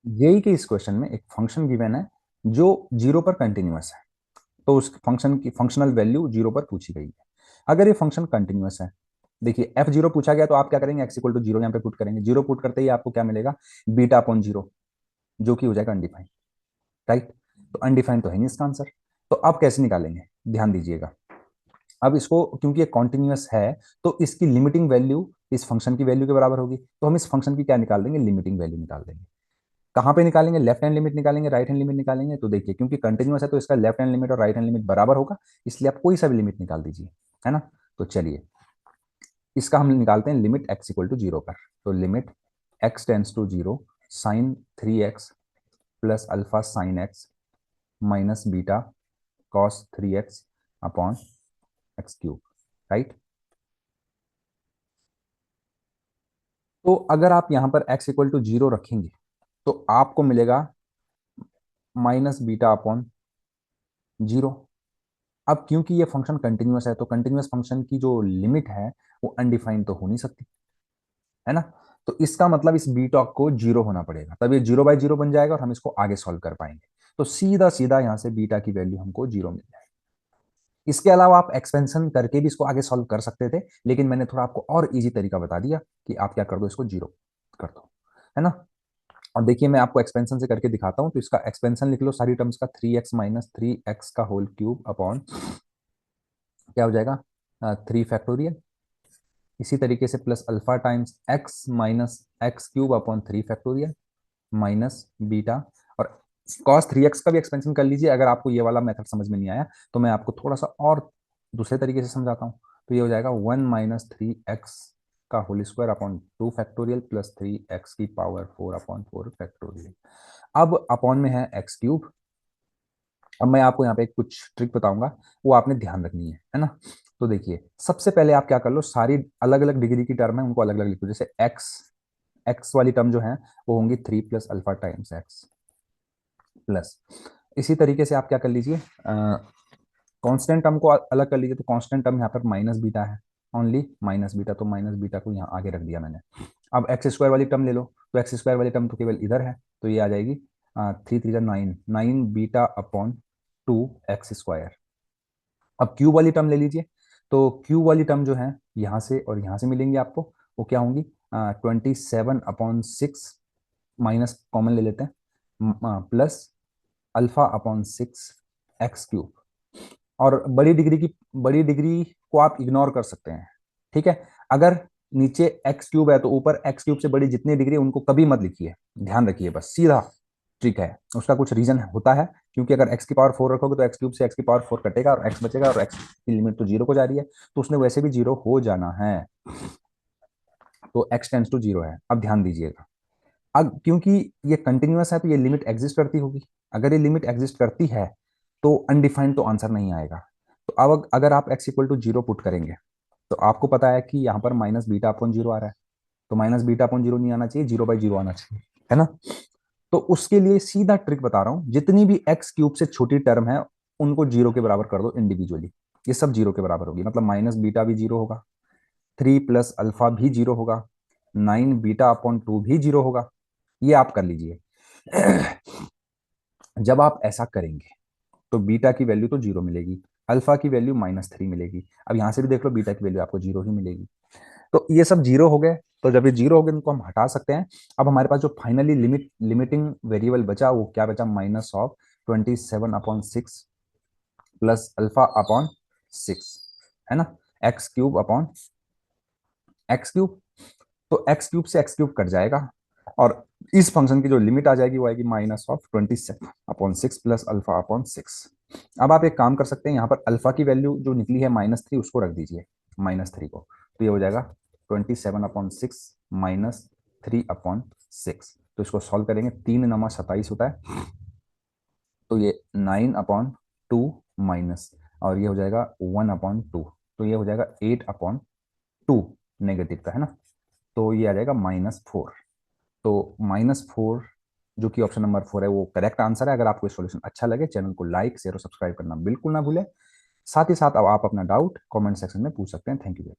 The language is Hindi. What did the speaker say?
जेई के इस क्वेश्चन में एक फंक्शन गिवन है जो जीरो पर कंटिन्यूअस है, तो उस फंक्शन की फंक्शनल वैल्यू जीरो पर पूछी गई है। अगर ये फंक्शन कंटिन्यूअस है, देखिए एफ जीरो पूछा गया तो आप क्या करेंगे, एक्स इक्वल टू जीरो यहाँ पे पुट करेंगे, जीरो पुट करते ही आपको क्या मिलेगा, बीटा अपॉन जीरो, जो कि हो जाएगा अनडिफाइंड, राइट। तो अनडिफाइंड तो है नहीं इसका आंसर। तो अब कैसे निकालेंगे, ध्यान दीजिएगा। अब इसको क्योंकि ये कॉन्टिन्यूअस है, तो इसकी लिमिटिंग वैल्यू इस फंक्शन की वैल्यू के बराबर होगी, तो हम इस फंक्शन की क्या निकाल देंगे, लिमिटिंग वैल्यू निकाल देंगे। कहाँ पे निकालेंगे, लेफ्ट हैंड लिमिट निकालेंगे, राइट हैंड लिमिट निकालेंगे। तो देखिए क्योंकि कंटिन्यूअस है तो इसका लेफ्ट हैंड लिमिट और राइट हैंड लिमिट बराबर होगा, इसलिए आप कोई सा भी लिमिट निकाल दीजिए, है ना। तो चलिए इसका हम निकालते हैं limit x equal to zero पर। तो limit x tends to zero sine three x plus alpha sine x minus beta cos three x upon x cube, right. तो अगर आप यहां पर x इक्वल टू जीरो रखेंगे तो आपको मिलेगा माइनस बीटा अपॉन जीरो। अब क्योंकि ये फंक्शन कंटिन्यूअस है तो कंटिन्यूअस फंक्शन की जो लिमिट है वो अनडिफाइंड तो हो नहीं सकती, है ना। तो इसका मतलब इस बीटा को जीरो होना पड़ेगा, तब ये जीरो बाई जीरो बन जाएगा और हम इसको आगे सॉल्व कर पाएंगे। तो सीधा सीधा यहां से बीटा की वैल्यू हमको जीरो मिल जाएगी। इसके अलावा आप एक्सपेंशन करके भी इसको आगे सॉल्व कर सकते थे, लेकिन मैंने थोड़ा आपको और इजी तरीका बता दिया कि आप क्या कर दो, इसको जीरो कर दो, है ना। और देखिए मैं आपको एक्सपेंशन से करके दिखाता हूं। तो इसका एक्सपेंशन लिख लो सारी टर्म्स का, three x minus three X का होल क्यूब अपॉन क्या हो जाएगा, थ्री फैक्टोरियल। इसी तरीके से plus alpha times x minus x cube upon three factorial minus beta. और कॉस थ्री एक्स का भी एक्सपेंशन कर लीजिए, अगर आपको ये वाला मेथड समझ में नहीं आया तो मैं आपको थोड़ा सा और दूसरे तरीके से समझाता हूँ। तो ये हो जाएगा वन माइनस थ्री एक्स का whole square upon two factorial plus three X की power four upon four factorial. अब अपॉन में है एक्स क्यूब। अब मैं आपको यहाँ पे कुछ ट्रिक बताऊंगा, वो आपने ध्यान रखनी है ना। तो देखिए सबसे पहले आप क्या कर लो, सारी अलग अलग डिग्री की टर्म है उनको अलग अलग लिखो। जैसे एक्स, एक्स वाली टर्म जो है वो होंगी three plus alpha times x plus, इसी तरीके से आप क्या कर लीजिए, कांस्टेंट टर्म को अलग कर लीजिए। तो कांस्टेंट टर्म यहाँ पर माइनस बीटा है, ओनली माइनस बीटा, तो माइनस बीटा को यहाँ आगे रख दिया मैंने। अब एक्स स्क्वायर वाली टर्म ले लो, तो एक्स स्क्वायर वाली टर्म तो केवल इधर है, तो ये आ जाएगी three three nine, nine beta upon two x square. अब क्यूब वाली टर्म ले लीजिए, तो क्यूब वाली टर्म जो है यहाँ से और यहाँ से मिलेंगे आपको, वो क्या होंगी, twenty seven upon six, minus common ले लेते हैं, plus alpha upon six x cube. और बड़ी डिग्री को आप इग्नोर कर सकते हैं, ठीक है। अगर नीचे एक्स क्यूब है तो ऊपर एक्स क्यूब से बड़ी जितनी डिग्री उनको कभी मत लिखिए, ध्यान रखिए, बस सीधा ट्रिक है। उसका कुछ रीजन होता है, क्योंकि अगर एक्स की पावर फोर रखोगे तो एक्स क्यूब से एक्स की पावर फोर कटेगा और एक्स बचेगा, और एक्स की लिमिट तो जीरो को जा रही है, तो उसने वैसे भी जीरो हो जाना है। तो एक्स टेंस टू जीरो है। अब ध्यान दीजिएगा, अब क्योंकि ये कंटिन्यूअस है तो ये लिमिट एग्जिस्ट करती होगी। अगर ये लिमिट एग्जिस्ट करती है तो अनडिफाइंड तो आंसर नहीं आएगा। तो अब अगर आप x equal to zero put करेंगे तो आपको पता है कि यहाँ पर माइनस बीटा अपॉन जीरो आ रहा है, तो माइनस बीटा अपॉन जीरो नहीं आना चाहिए, जीरो बाई जीरो आना चाहिए, है ना। तो उसके लिए सीधा ट्रिक बता रहा हूं, जितनी भी एक्स क्यूब से छोटी टर्म है उनको जीरो के बराबर कर दो इंडिविजुअली। ये सब जीरो के बराबर होगी, मतलब माइनस बीटा भी जीरो होगा, थ्री प्लस अल्फा भी जीरो होगा, नाइन बीटा अपॉन टू भी जीरो होगा। ये आप कर लीजिए। जब आप ऐसा करेंगे तो बीटा की वैल्यू तो जीरो मिलेगी, अल्फा की वैल्यू माइनस थ्री मिलेगी। अब यहां से भी देख लो बीटा की वैल्यू आपको जीरो ही मिलेगी। तो ये सब जीरो हो गए, तो जब ये जीरो हो गए इनको हम हटा सकते हैं। अब हमारे पास जो फाइनली लिमिटिंग वेरिएबल बचा वो क्या बचा, minus of twenty seven upon six plus alpha upon six, है ना, x cube upon x cube. तो एक्स क्यूब से एक्स क्यूब कट जाएगा और इस फंक्शन की जो लिमिट आ जाएगी वो आएगी minus of twenty seven upon six plus alpha upon six. अब आप एक काम कर सकते हैं, यहाँ पर अल्फा की वैल्यू जो निकली है माइनस थ्री उसको रख दीजिए, माइनस थ्री को, तो ये हो जाएगा twenty seven upon six minus three upon six. तो इसको सॉल्व करेंगे, तीन नमा सत्ताईस होता है, तो ये नाइन अपॉन टू माइनस, और ये हो जाएगा वन अपॉन टू, तो ये हो जाएगा एट अपॉन टू नेगेटिव का, है ना। तो ये आ जाएगा माइनस फोर। तो माइनस फोर जो कि ऑप्शन नंबर फोर है वो करेक्ट आंसर है। अगर आपको सॉल्यूशन अच्छा लगे चैनल को लाइक शेयर और सब्सक्राइब करना बिल्कुल ना भूलें। साथ ही साथ अब आप अपना डाउट कमेंट सेक्शन में पूछ सकते हैं। Thank you.